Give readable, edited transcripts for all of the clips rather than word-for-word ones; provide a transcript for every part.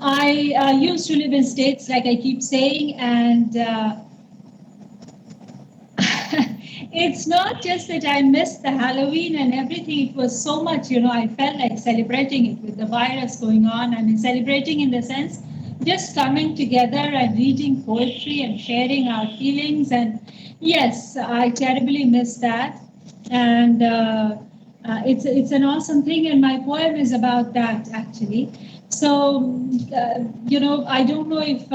I used to live in States, like I keep saying, and it's not just that I missed the Halloween and everything. It was so much, I felt like celebrating it with the virus going on. I mean, celebrating in the sense just coming together and reading poetry and sharing our feelings. And yes, I terribly miss that. And it's an awesome thing. And my poem is about that, actually. So, I don't know if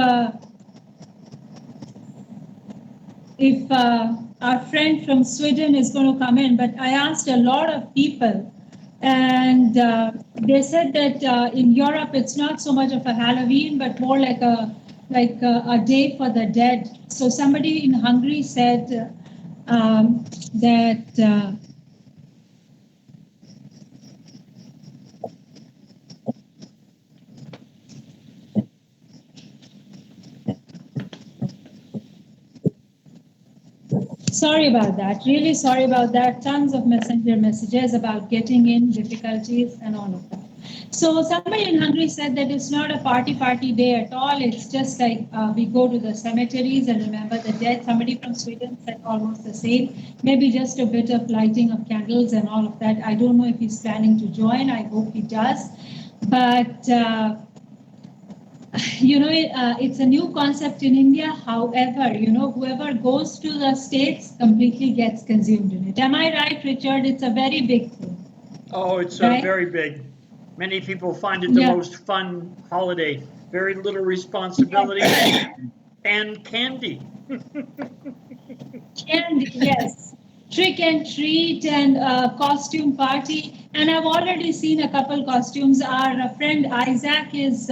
our friend from Sweden is going to come in, but I asked a lot of people, and they said that in Europe it's not so much of a Halloween, but more like a day for the dead. So somebody in Hungary said that. Sorry about that. Really sorry about that. Tons of messenger messages about getting in, difficulties, and all of that. So somebody in Hungary said that it's not a party day at all. It's just like we go to the cemeteries and remember the dead. Somebody from Sweden said almost the same. Maybe just a bit of lighting of candles and all of that. I don't know if he's planning to join. I hope he does. But it's a new concept in India. However, whoever goes to the States completely gets consumed in it. Am I right, Richard? It's a very big thing. Oh, it's right? very big. Many people find it the most fun holiday. Very little responsibility and candy. Candy, yes. Trick and treat and costume party. And I've already seen a couple costumes. Our friend Isaac is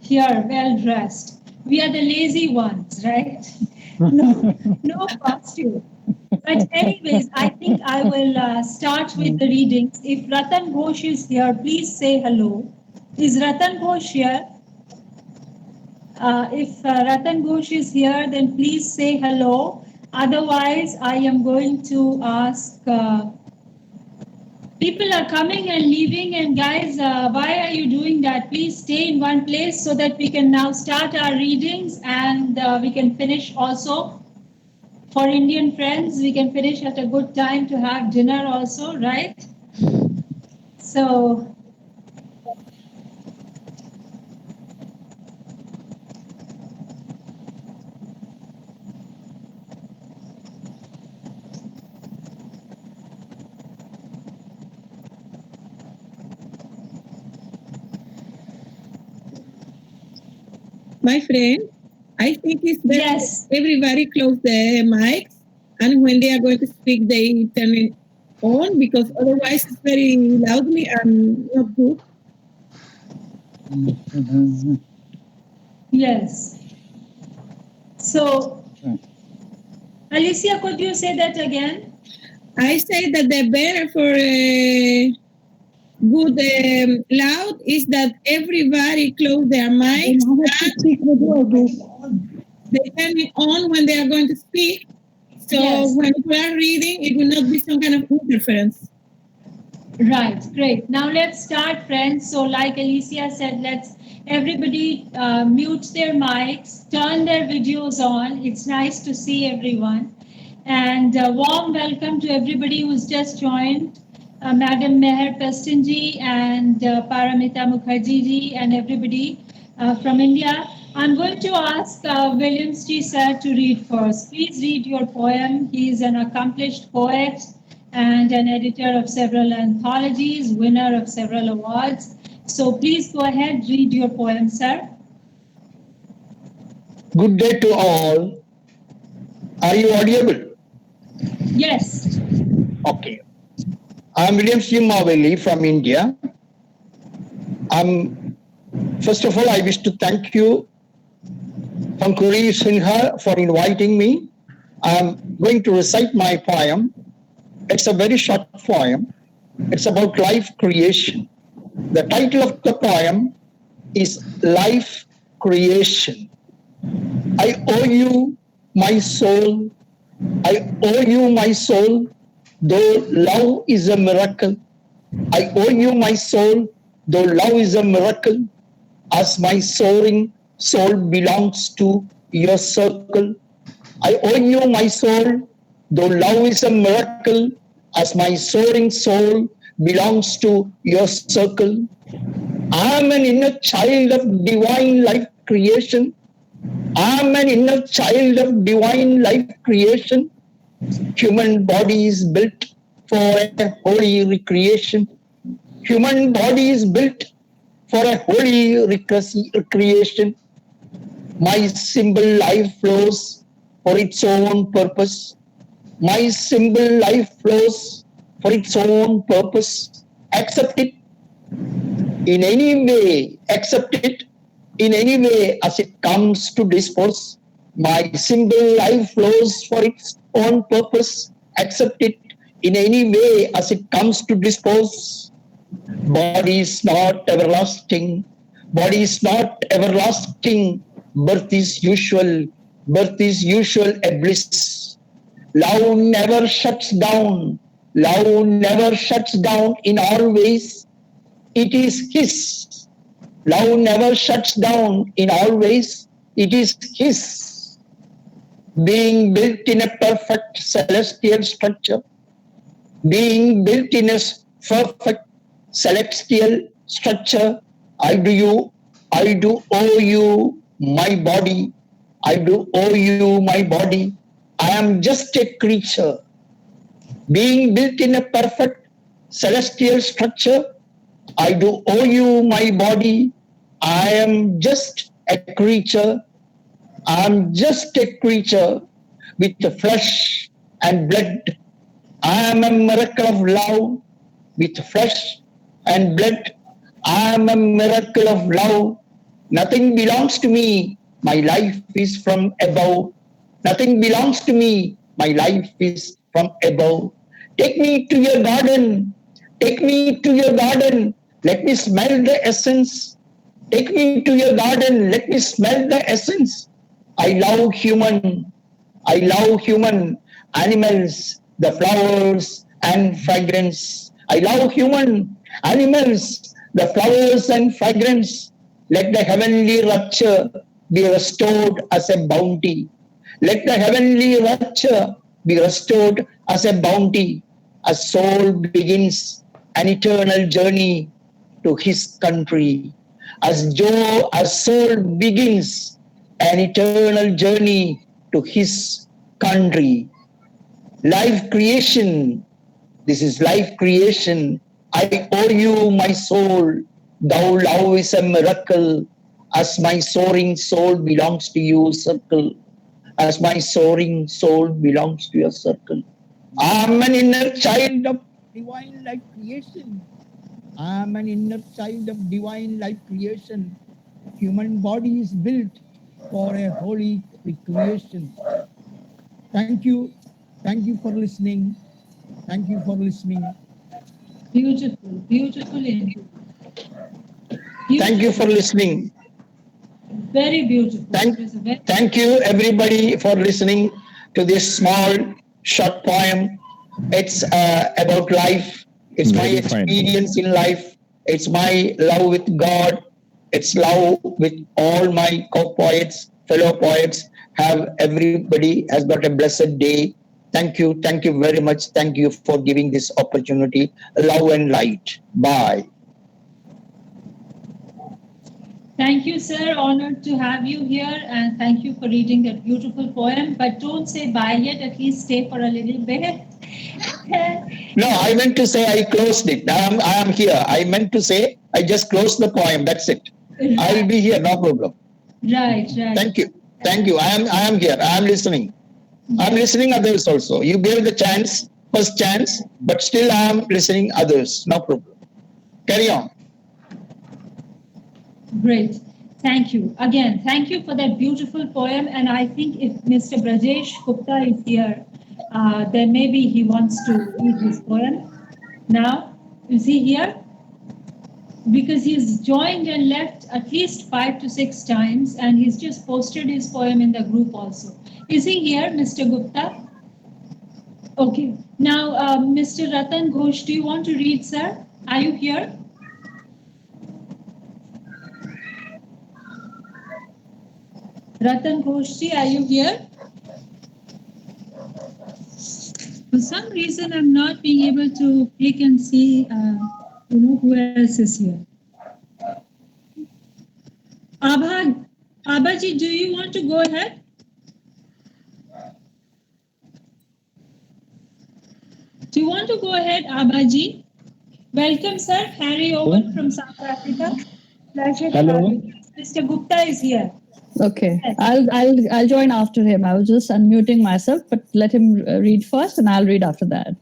here, well dressed. We are the lazy ones, right? No costume. But anyways, I think I will start with the readings. If Ratan Ghosh is here, please say hello. Is Ratan Ghosh here? If Ratan Ghosh is here, then please say hello. Otherwise, I am going to ask. People are coming and leaving, and guys, why are you doing that? Please stay in one place so that we can now start our readings and we can finish also. For Indian friends, we can finish at a good time to have dinner also, right? So, my friend, I think it's better yes. Everybody close the mics, and when they are going to speak, they turn it on, because otherwise it's very loudly and not good. Yes. So, Alicia, could you say that again? I say that the better for good loud is that everybody close their mics. They turn it on when they are going to speak. So when we are reading, it will not be some kind of interference. Right, great. Now let's start, friends. So like Alicia said, let's everybody mute their mics, turn their videos on. It's nice to see everyone. And warm welcome to everybody who's just joined. Madam Meher Pestinji and Paramita Mukherjee ji and everybody from India. I'm going to ask Williams G. sir to read first. Please read your poem. He is an accomplished poet and an editor of several anthologies, winner of several awards. So please go ahead, read your poem, sir. Good day to all. Are you audible? Yes. Okay. I'm William C. Maveli from India. First of all, I wish to thank you, Pankuri Sinha, for inviting me. I'm going to recite my poem. It's a very short poem. It's about life creation. The title of the poem is Life Creation. I owe you my soul. I owe you my soul, though love is a miracle. I owe you my soul, though love is a miracle. as my soaring soul belongs to your circle. I owe you my soul, though love is a miracle, as my soaring soul belongs to your circle. I am an inner child of divine life creation. I am an inner child of divine life creation. Human body is built for a holy recreation. Human body is built for a holy recreation. My simple life flows for its own purpose. My simple life flows for its own purpose. Accept it in any way, accept it in any way as it comes to dispose. My simple life flows for its own purpose. Accept it in any way as it comes to dispose. Body is not everlasting. Body is not everlasting. Birth is usual. Birth is usual a bliss. Love never shuts down. Love never shuts down in all ways. It is His. Love never shuts down in all ways. It is His. Being built in a perfect celestial structure. Being built in a perfect celestial structure. I do owe you my body. I do owe you my body. I am just a creature being built in a perfect celestial structure. I do owe you my body. I am just a creature. I am just a creature with flesh and blood. I am a miracle of love with flesh and blood. I am a miracle of love. Nothing belongs to me. My life is from above. Nothing belongs to me. My life is from above. Take me to your garden. Take me to your garden. Let me smell the essence. Take me to your garden. Let me smell the essence. I love human. I love human animals, the flowers and fragrance. I love human animals, the flowers and fragrance. Let the heavenly rapture be restored as a bounty. Let the heavenly rapture be restored as a bounty. A soul begins an eternal journey to his country. As soul begins an eternal journey to his country. Life creation. This is life creation. I owe you my soul. Thou love is a miracle. As my soaring soul belongs to you, circle. As my soaring soul belongs to your circle. I am an inner child of divine life creation. I am an inner child of divine life creation. Human body is built for a holy recreation. Thank you. Thank you for listening. Thank you for listening. Beautiful, beautiful indeed. Thank you for listening. Very beautiful. Thank you everybody for listening to this small short poem. It's about life. It's my experience in life. It's my love with God. It's love with all my co-poets, fellow poets. Everybody has got a blessed day. Thank you very much. Thank you for giving this opportunity. Love and light. Bye. Thank you, sir. Honored to have you here, and thank you for reading that beautiful poem. But don't say bye yet. At least stay for a little bit. No, I meant to say I closed it. I am here. I meant to say I just closed the poem. That's it. Right. I will be here. No problem. Right. Thank you. I am here. I am listening. Yes. I'm listening others also. You gave the first chance, but still I am listening others. No problem. Carry on. Great. Thank you. Again, thank you for that beautiful poem. And I think if Mr. Brajesh Gupta is here, then maybe he wants to read his poem. Now, is he here? Because he's joined and left at least 5 to 6 times, and he's just posted his poem in the group also. Is he here, Mr. Gupta? Okay. Now, Mr. Ratan Ghosh, do you want to read, sir? Are you here? Ratan Ghoshji, are you here? For some reason, I'm not being able to click and see, who else is here. Abhaji, do you want to go ahead? Do you want to go ahead, Abhaji? Welcome, sir. Harry Owen from South Africa. Pleasure to Hello. have you. Mr. Gupta is here. Okay, Yes. I'll join after him. I was just unmuting myself, but let him read first, and I'll read after that.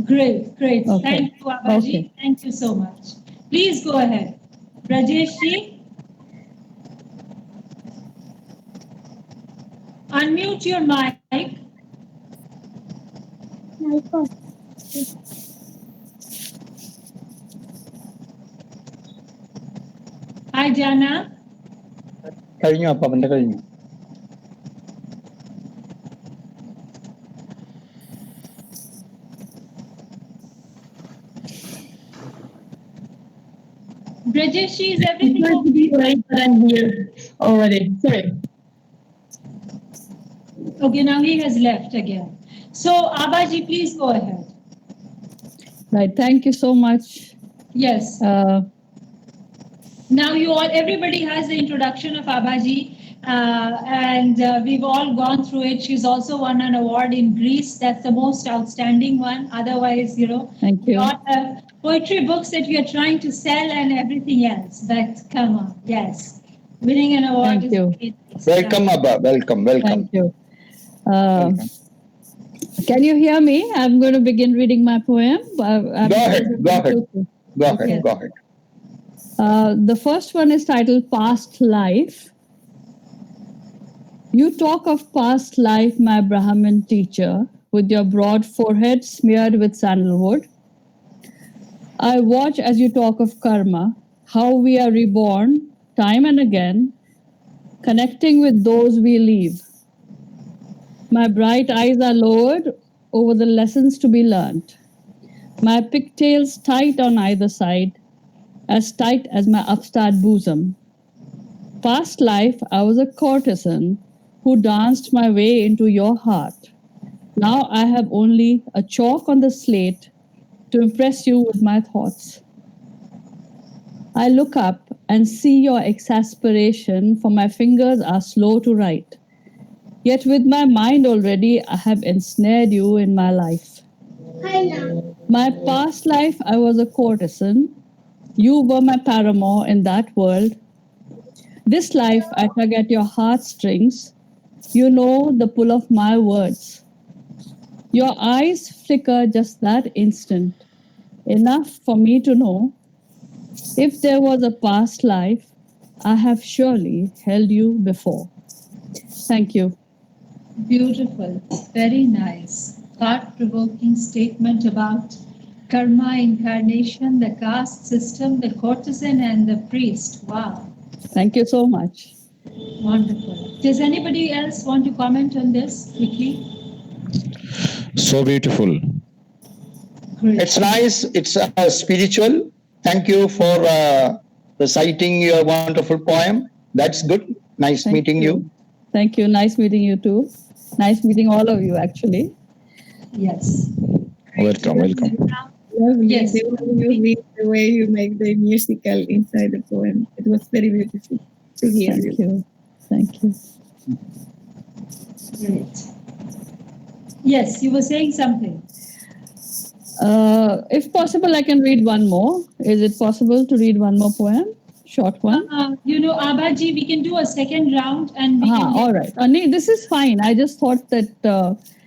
Great, great. Okay. Thank you, Abhaji. Okay. Thank you so much. Please go ahead. Rajeshji, unmute your mic. Hi, Jana. കഴിഞ്ഞു അപ്പ അവന്റെ കഴിഞ്ഞു. Rajeshji, is everything It's okay? right, but I'm here already. Sorry. Okay, now he has left again. So, Abhaji, please go ahead. Right. Thank you so much. Yes. Now everybody has the introduction of Abhaji, and we've all gone through it. She's also won an award in Greece. That's the most outstanding one. Otherwise, Thank we you. all have poetry books that we are trying to sell and everything else. But come on, yes, winning an award Thank is you. great. Welcome, Abba. Welcome. Thank you. Welcome. Can you hear me? I'm going to begin reading my poem. Go ahead. Go ahead. Go ahead. Okay. Go ahead. The first one is titled Past Life. You talk of past life, my Brahmin teacher, with your broad forehead smeared with sandalwood. I watch as you talk of karma, how we are reborn time and again, connecting with those we leave. My bright eyes are lowered over the lessons to be learnt. My pigtails tight on either side, as tight as my upstart bosom. Past life, I was a courtesan who danced my way into your heart. Now I have only a chalk on the slate to impress you with my thoughts. I look up and see your exasperation, for my fingers are slow to write. Yet with my mind already, I have ensnared you in my life. My past life, I was a courtesan. You were my paramour in that world. This life, I tug at your heartstrings. You know the pull of my words. Your eyes flicker just that instant, enough for me to know if there was a past life, I have surely held you before. Thank you. Beautiful, very nice, thought-provoking statement about karma, incarnation, the caste system, the courtesan, and the priest. Wow, Thank you so much. wonderful. Does anybody else want to comment on this quickly? So beautiful. Great. It's nice. It's spiritual. Thank you for reciting your wonderful poem. That's good. Nice Thank meeting you. Thank you. Nice meeting you too. Nice meeting all of you, actually. Yes. Welcome. Lovely. Yes. The way you read, the way you make the musical inside the poem. It was very beautiful to hear Thank you. Thank you. Great. Yes, you were saying something. If possible, I can read one more. Is it possible to read one more poem? Short one? Abhaji, we can do a second round and we can All right. This is fine. I just thought that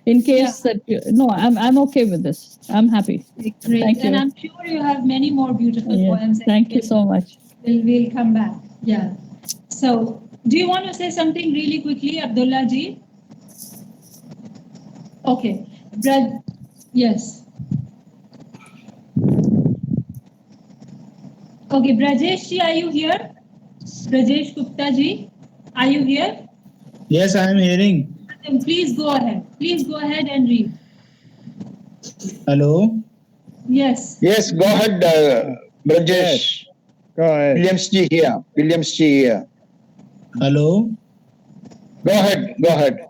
in case that no, I'm okay with this. I'm happy. Great. Thank you. And I'm sure you have many more beautiful Yeah. poems. Thank you so much. We'll come back. Yeah. So, do you want to say something really quickly, Abdullah ji? Okay. Yes. Okay, Brajesh ji, are you here? Brajesh Gupta ji, are you here? Yes, I am hearing. Then please go ahead. Please go ahead and read. Hello. Yes. Yes, go ahead, Brajesh. Go ahead. Williams G here. Hello. Go ahead. Go ahead.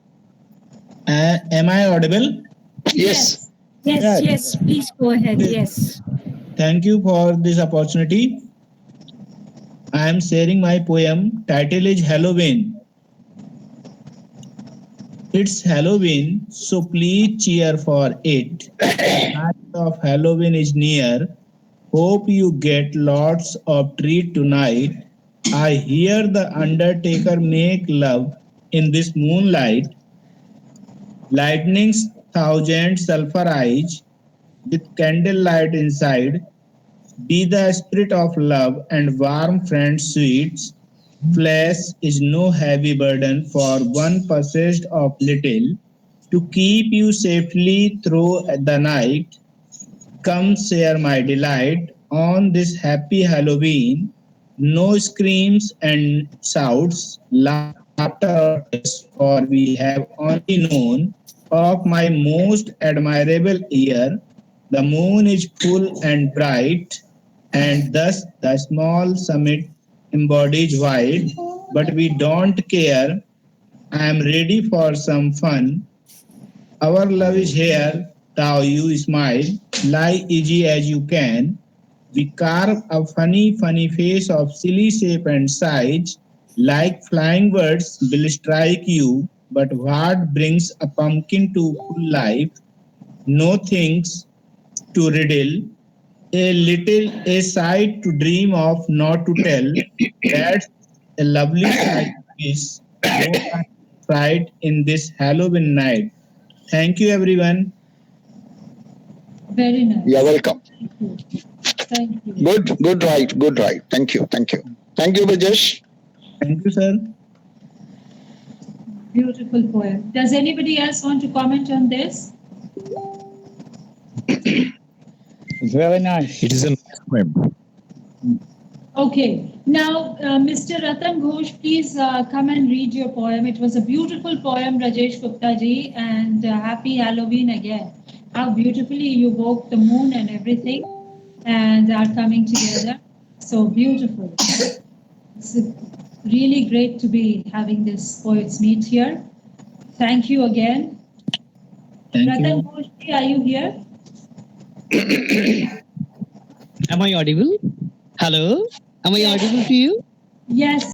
Am I audible? Yes. Yes, Yes. yes, please go ahead. Yes. Thank you for this opportunity. I am sharing my poem. Title is Halloween. It's Halloween, so please cheer for it. Night of Halloween is near. Hope you get lots of treat tonight. I hear the Undertaker make love in this moonlight. Lightning's thousand sulphur eyes with candlelight inside. Be the spirit of love and warm friend sweets. Flesh is no heavy burden for one possessed of little. To keep you safely through the night, come share my delight on this happy Halloween. No screams and shouts, laughter or tears, for we have only known of my most admirable year. The moon is full and bright, and thus the small summit embodies white. But we don't care. I am ready for some fun. Our love is here, thou you smile, lie easy as you can. We carve a funny face of silly shape and size, like flying birds will strike you. But what brings a pumpkin to full life? No things to riddle, a little a sight to dream of, not to tell. That's a lovely sight to wish. Don't have fright in this Halloween night. Thank you, everyone. Very nice. You're welcome. Thank you. Good right. Good right. Thank you. Thank you. Thank you, Brajesh. Thank you, sir. Beautiful poem. Does anybody else want to comment on this? It's very nice. It is a nice poem. Okay. Now, Mr. Ratan Ghosh, please come and read your poem. It was a beautiful poem, Rajesh Gupta ji, and happy Halloween again. How beautifully you woke the moon and everything and are coming together. So beautiful. It's really great to be having this poets meet here. Thank you again. Thank Ratan you. Ghosh ji, are you here? Am I audible? Hello? Am I audible to you? Yes.